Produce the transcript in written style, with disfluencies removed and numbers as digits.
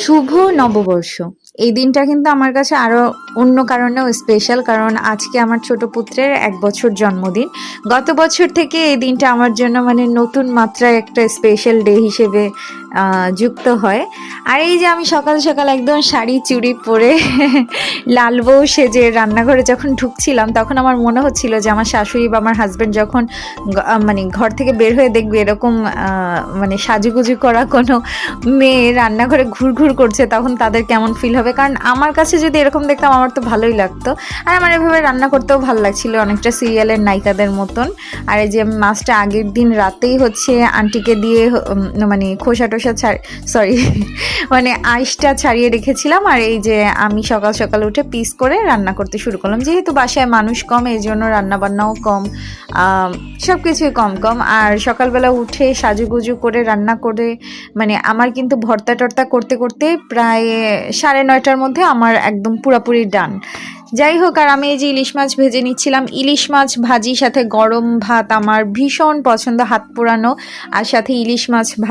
শুভ নববর্ষ। এই দিনটা কিন্তু আমার কাছে আরো অন্য কারণেও স্পেশাল। কারণ আজকে আমার ছোট পুত্রের ১ বছর জন্মদিন। গত বছর থেকে এই দিনটা আমার জন্য মানে নতুন মাত্রায় একটা স্পেশাল ডে হিসেবে যুক্ত হয়। আর এই যে আমি সকাল, সকাল একদম শাড়ি চুড়ি পরে লাল বউ সেজে রান্নাঘরে যখন ঢুকছিলাম, তখন আমার মনে হচ্ছিল যে আমার শাশুড়ি বা আমার হাসব্যান্ড যখন মানে ঘর থেকে বের হয়ে দেখবে এরকম মানে সাজুগুজু করা কোনো মেয়ে রান্নাঘরে ঘুরঘুর করছে, তখন তাদের কেমন ফিল হবে। কারণ আমার কাছে যদি এরকম দেখতাম আমার তো ভালোই লাগতো। আর আমার এভাবে রান্না করতেও ভালো লাগছিল, অনেকটা সিরিয়ালের নায়িকাদের মতন। আর এই যে আমি মাছটা আগের দিন রাতেই হচ্ছে আন্টিকে দিয়ে মানে খোসা টোসা সরি মানে আইসটা ছাড়িয়ে রেখেছিলাম। আর এই যে আমি সকাল সকাল উঠে পিস করে রান্না করতে শুরু করলাম। যেহেতু বাসায় মানুষ কম, এই জন্য রান্নাবান্নাও কম, সব কিছুই কম কম। আর সকালবেলা উঠে সাজুগুজু করে রান্না করে মানে আমার কিন্তু ভর্তা টর্তা করতে করতে প্রায় ৯:৩০টার মধ্যে আমার একদম পুরাপুরি ডান। যাই হোক, আর আমি এই যে ইলিশ মাছ ভেজে নিচ্ছিলাম। ইলিশ মাছ ভাজি সাথে গরম ভাত আমার ভীষণ পছন্দ, হাত পোড়ানো। আর সাথে ইলিশ মাছ ভাজি